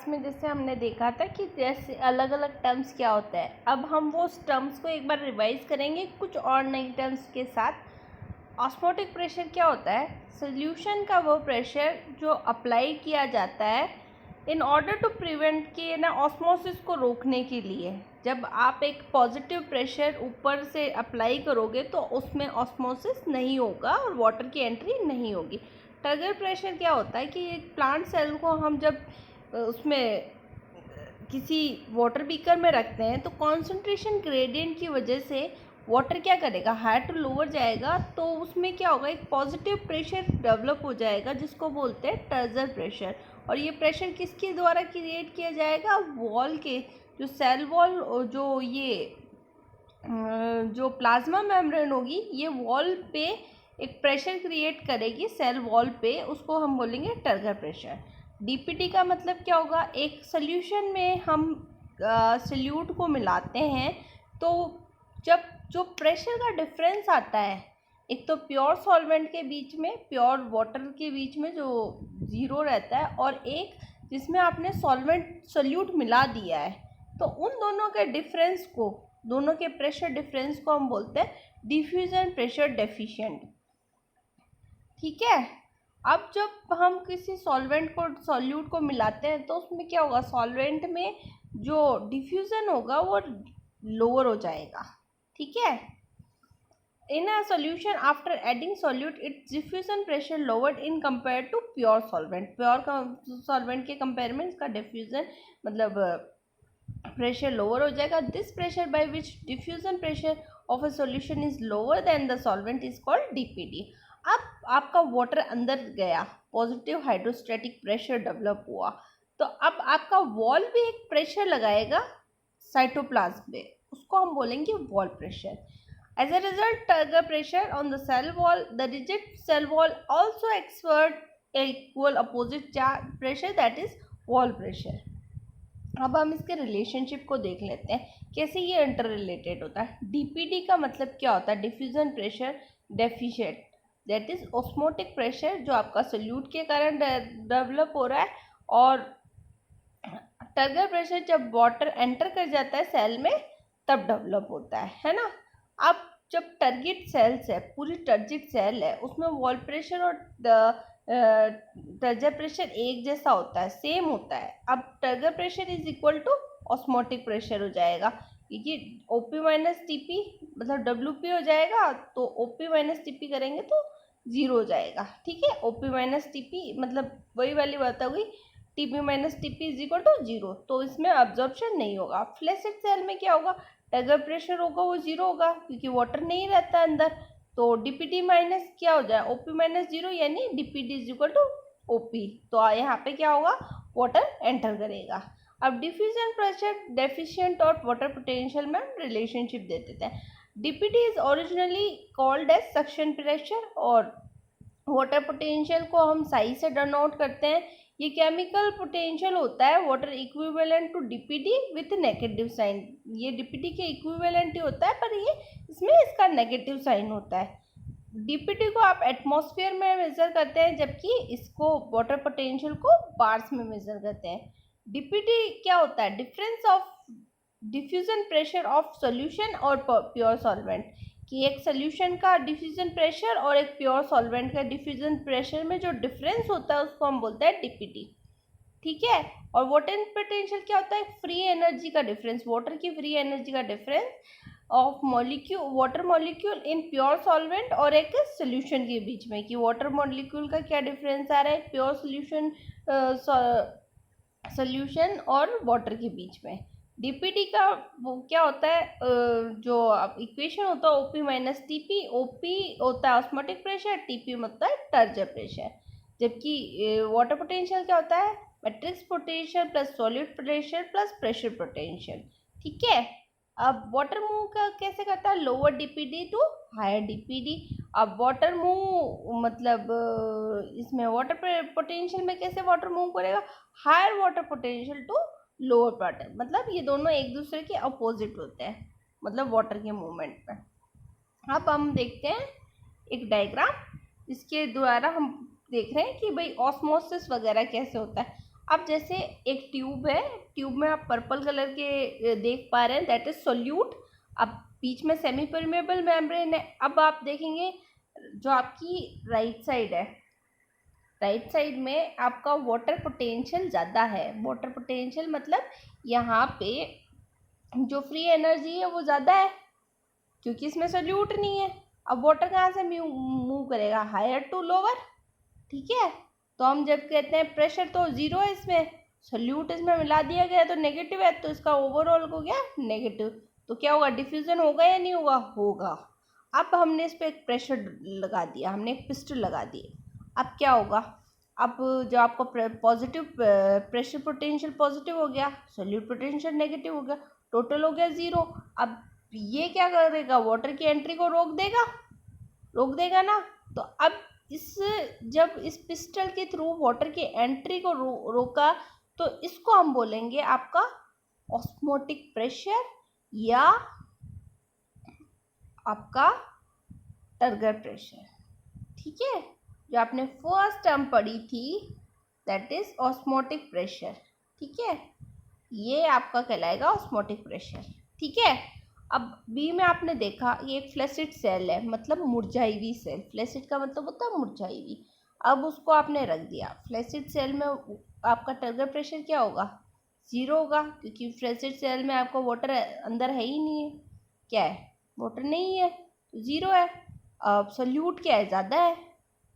में जैसे हमने देखा था कि जैसे अलग अलग टर्म्स क्या होता है, अब हम वो टर्म्स को एक बार रिवाइज करेंगे कुछ और नई टर्म्स के साथ। ऑस्मोटिक प्रेशर क्या होता है? सोल्यूशन का वो प्रेशर जो अप्लाई किया जाता है इन ऑर्डर टू प्रिवेंट कि ना ऑस्मोसिस को रोकने के लिए। जब आप एक पॉजिटिव प्रेशर ऊपर से अप्लाई करोगे तो उसमें ऑस्मोसिस नहीं होगा और वाटर की एंट्री नहीं होगी। टर्गर प्रेशर क्या होता है कि एक प्लांट सेल को हम जब उसमें किसी वाटर बीकर में रखते हैं तो कॉन्सेंट्रेशन ग्रेडियंट की वजह से वाटर क्या करेगा, हायर टू लोअर जाएगा, तो उसमें क्या होगा, एक पॉजिटिव प्रेशर डेवलप हो जाएगा जिसको बोलते हैं टर्गर प्रेशर। और ये प्रेशर किसके द्वारा क्रिएट किया जाएगा? वॉल के, जो सेल वॉल, जो प्लाज्मा मेम्ब्रेन होगी ये वॉल पे एक प्रेशर क्रिएट करेगी सेल वॉल पे, उसको हम बोलेंगे टर्गर प्रेशर। डीपीटी का मतलब क्या होगा? एक सोल्यूशन में हम सल्यूट को मिलाते हैं तो जब जो प्रेशर का डिफरेंस आता है, एक तो प्योर सॉल्वेंट के बीच में, प्योर वाटर के बीच में जो ज़ीरो रहता है, और एक जिसमें आपने सॉल्वेंट सोल्यूट मिला दिया है, तो उन दोनों के डिफरेंस को, दोनों के प्रेशर डिफरेंस को हम बोलते हैं डिफ्यूजन प्रेशर डेफिशिएंट। ठीक है। अब जब हम किसी सॉल्वेंट को, सॉल्यूट को मिलाते हैं तो उसमें क्या होगा, सॉल्वेंट में जो डिफ्यूजन होगा वो लोअर हो जाएगा। ठीक है। In a solution after adding solute its diffusion pressure lowered in compare to pure solvent. Pure solvent के कंपेयर में इसका डिफ्यूजन मतलब प्रेशर लोअर हो जाएगा। This pressure by which diffusion pressure of a solution is lower than the solvent is called DPD. अब आपका water अंदर गया, पॉजिटिव हाइड्रोस्टैटिक प्रेशर डेवलप हुआ, तो अब आपका वॉल भी एक प्रेशर लगाएगा साइटोप्लाज्म पे, उसको हम बोलेंगे wall pressure. As a result, turgor pressure on the cell wall, the rigid cell wall also exert equal opposite charge pressure, that is wall pressure. अब हम इसके रिलेशनशिप को देख लेते हैं कैसे ये इंटर रिलेटेड होता है। डीपीडी का मतलब क्या होता है? Diffusion pressure deficient, that is osmotic pressure जो आपका सोल्यूट के कारण डेवलप हो रहा है, और टर्गर प्रेशर जब वाटर एंटर कर जाता है सेल में तब डेवलप होता है ना। अब जब टर्गिट सेल्स है, पूरी टर्जिट सेल है, उसमें वॉल प्रेशर और टर्गर प्रेशर एक जैसा होता है, सेम होता है। अब turgor pressure is equal to osmotic pressure हो जाएगा, क्योंकि ओपी माइनस टीपी मतलब डब्ल्यूपी हो जाएगा, तो ओपी माइनस टीपी करेंगे तो जीरो हो जाएगा। ठीक है। ओपी माइनस टीपी मतलब वही वाली बात हो गई, TP minus TP is equal to zero, तो इसमें अब्जॉर्प्शन नहीं होगा। फ्लैसिड सेल में क्या होगा? टर्गर प्रेशर होगा वो जीरो होगा क्योंकि वाटर नहीं रहता अंदर, तो डीपीटी माइनस क्या हो जाए, ओपी माइनस जीरो, यानी DPT is equal to OP. तो यहाँ पे क्या होगा, वाटर एंटर करेगा। अब डिफ्यूजन प्रेशर डेफिशिएंट और वाटर पोटेंशियल में रिलेशनशिप दे देते हैं। DPT is originally called as suction pressure, और वाटर पोटेंशियल को हम साई से डिनोट करते हैं। ये केमिकल पोटेंशियल होता है water equivalent to DPD with negative sign. ये डीपीडी के इक्विवेलेंट ही होता है, पर ये इसमें इसका नेगेटिव साइन होता है। डीपीडी को आप एटमॉस्फेयर में मेजर करते हैं, जबकि इसको वाटर पोटेंशियल को बार्स में मेजर करते हैं। डीपीडी क्या होता है? Difference of diffusion pressure of solution और प्योर सॉल्वेंट, कि एक सोल्यूशन का डिफ्यूजन प्रेशर और एक प्योर सॉल्वेंट का डिफ्यूजन प्रेशर में जो डिफरेंस होता है उसको हम बोलते हैं डीपीटी। ठीक है। और वाटर पोटेंशियल क्या होता है? फ्री एनर्जी का डिफरेंस, वाटर की फ्री एनर्जी का difference of molecule, water molecule in pure solvent और एक सोल्यूशन के बीच में, कि वाटर मॉलिक्यूल का क्या डिफरेंस आ रहा है प्योर सोल्यूशन और वाटर के बीच में। डीपीडी का वो क्या होता है, जो इक्वेशन होता है ओपी माइनस टीपी, ओपी होता है ऑस्मोटिक प्रेशर, टीपी होता है टर्गर प्रेशर। जबकि वाटर पोटेंशियल क्या होता है? Matrix potential plus solid pressure plus pressure potential. ठीक है। अब वाटर मूव का कैसे करता है? Lower DPD to higher DPD. अब वाटर मूव मतलब इसमें वाटर पोटेंशियल में कैसे वाटर मूव करेगा? Higher water potential to lower water, मतलब ये दोनों एक दूसरे के अपोजिट होते हैं, मतलब वाटर के मूवमेंट में। अब हम देखते हैं एक डायग्राम, इसके द्वारा हम देख रहे हैं कि भाई ऑस्मोसिस वगैरह कैसे होता है। अब जैसे एक ट्यूब है, ट्यूब में आप पर्पल कलर के देख पा रहे हैं, दैट इज सोल्यूट। अब बीच में सेमी परमेबल मेम्ब्रेन है। अब आप देखेंगे जो आपकी राइट साइड है, राइट साइड में आपका वाटर पोटेंशियल ज़्यादा है। वाटर पोटेंशियल मतलब यहाँ पे जो फ्री एनर्जी है वो ज़्यादा है, क्योंकि इसमें सोल्यूट नहीं है। अब वाटर कहाँ से मूव करेगा, हायर टू लोअर, ठीक है। तो हम जब कहते हैं प्रेशर तो ज़ीरो है, इसमें सोल्यूट इसमें मिला दिया गया तो नेगेटिव है, तो इसका ओवरऑल हो गया नेगेटिव। तो क्या होगा, डिफ्यूजन होगा या नहीं होगा, होगा। अब हमने इस पर एक प्रेशर लगा दिया, हमने एक पिस्टल लगा दी। अब क्या होगा, अब जो आपका पॉजिटिव प्रेशर पोटेंशियल पॉजिटिव हो गया, सोल्यूट पोटेंशियल नेगेटिव हो गया, टोटल हो गया ज़ीरो। अब ये क्या करेगा, वाटर की एंट्री को रोक देगा ना। तो अब जब इस पिस्टल के थ्रू वाटर की एंट्री को रोका, तो इसको हम बोलेंगे आपका ऑस्मोटिक प्रेशर या आपका टर्गर प्रेशर, ठीक है। जो आपने फर्स्ट टर्म पढ़ी थी दैट इज ऑस्मोटिक प्रेशर, ठीक है। ये आपका कहलाएगा ऑस्मोटिक प्रेशर, ठीक है। अब बी में आपने देखा ये एक फ्लैसिड सेल है, मतलब मुरझाई हुई सेल। फ्लैसिड का मतलब होता है मुरझाई हुई। अब उसको आपने रख दिया फ्लैसिड सेल में, आपका टर्गर प्रेशर क्या होगा, ज़ीरो होगा, क्योंकि फ्लैसिड सेल में आपको वाटर अंदर है ही नहीं है। क्या है, वाटर नहीं है तो ज़ीरो है। अब सोल्यूट क्या है, ज़्यादा है,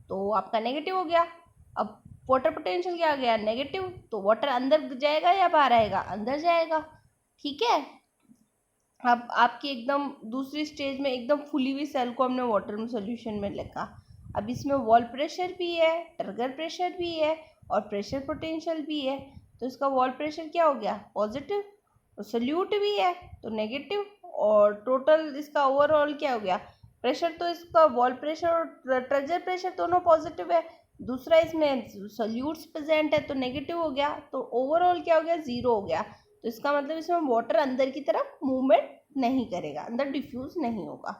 तो आपका नेगेटिव हो गया। अब वाटर पोटेंशियल क्या आ गया, नेगेटिव, तो वाटर अंदर जाएगा या बाहर आएगा, अंदर जाएगा, ठीक है। अब आपकी एकदम दूसरी स्टेज में एकदम फुली हुई सेल को हमने वाटर में सोल्यूशन में लिखा। अब इसमें वॉल प्रेशर भी है, टर्गर प्रेशर भी है और प्रेशर पोटेंशियल भी है। तो इसका वॉल प्रेशर क्या हो गया, पॉजिटिव, और सोल्यूट भी है तो नेगेटिव, और टोटल इसका ओवरऑल क्या हो गया प्रेशर। तो इसका वॉल प्रेशर और टर्गर प्रेशर दोनों पॉजिटिव है, दूसरा इसमें सोल्यूट्स प्रेजेंट है तो नेगेटिव हो गया, तो ओवरऑल क्या हो गया, ज़ीरो हो गया। तो इसका मतलब इसमें वाटर अंदर की तरफ मूवमेंट नहीं करेगा, अंदर डिफ्यूज नहीं होगा।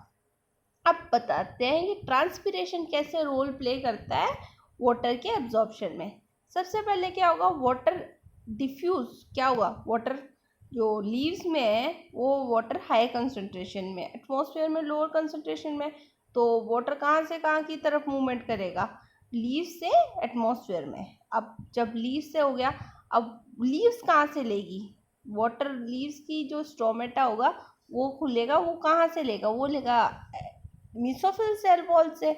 अब बताते हैं कि ट्रांसपिरेशन कैसे रोल प्ले करता है वाटर के एब्जॉर्प्शन में। सबसे पहले क्या होगा, वाटर डिफ्यूज क्या हुआ, वाटर जो लीव्स में है वो वाटर हाई कंसंट्रेशन में, एटमॉस्फेयर में लोअर कंसंट्रेशन में। तो वाटर कहाँ से कहाँ की तरफ मूवमेंट करेगा, लीव्स से एटमॉस्फेयर में। अब जब लीव्स से हो गया, अब लीव्स कहाँ से लेगी वाटर, लीव्स की जो स्टोमेटा होगा वो खुलेगा, वो कहाँ से लेगा, वो लेगा मेसोफिल सेल वॉल से।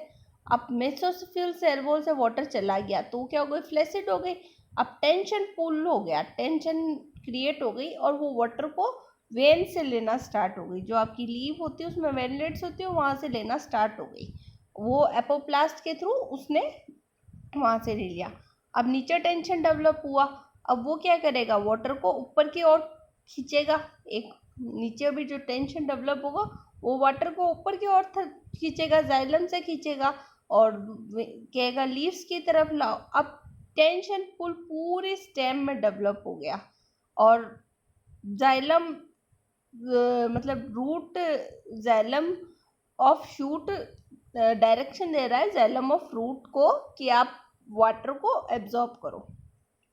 अब मेसोफिल सेल वॉल से वाटर चला गया तो क्या हो गई, फ्लैसिड हो गई। अब टेंशन पुल हो गया, टेंशन क्रिएट हो गई और वो वाटर को वेन से लेना स्टार्ट हो गई। जो आपकी लीव होती है उसमें वेनलेट्स होती है, वहाँ से लेना स्टार्ट हो गई, वो एपोप्लास्ट के थ्रू उसने वहाँ से ले लिया। अब नीचे टेंशन डेवलप हुआ, अब वो क्या करेगा, वाटर को ऊपर की ओर खींचेगा। एक नीचे भी जो टेंशन डेवलप होगा वो वाटर को ऊपर की ओर खींचेगा, जाइलम से खींचेगा और कहेगा लीव्स की तरफ लाओ। अब टेंशन पुल पूरे स्टेम में डेवलप हो गया और जाइलम मतलब root xylem of shoot direction दे रहा है जाइलम ऑफ रूट को कि आप वाटर को एब्जॉर्ब करो।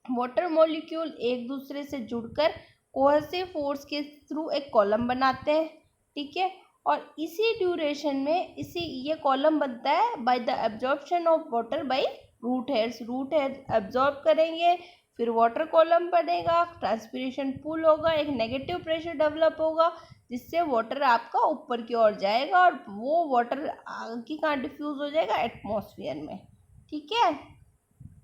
वाटर मॉलिक्यूल एक दूसरे से जुड़कर कोहेसिव फोर्स के थ्रू एक कॉलम बनाते हैं, ठीक है। और इसी ड्यूरेशन में ये कॉलम बनता है by the absorption of water by root hairs. Root hair absorb करेंगे, फिर वाटर कॉलम बनेगा, ट्रांसपिरेशन पुल होगा, एक नेगेटिव प्रेशर डेवलप होगा जिससे वाटर आपका ऊपर की ओर जाएगा और वो वाटर की कहाँ डिफ्यूज हो जाएगा, एटमॉस्फेयर में, ठीक है।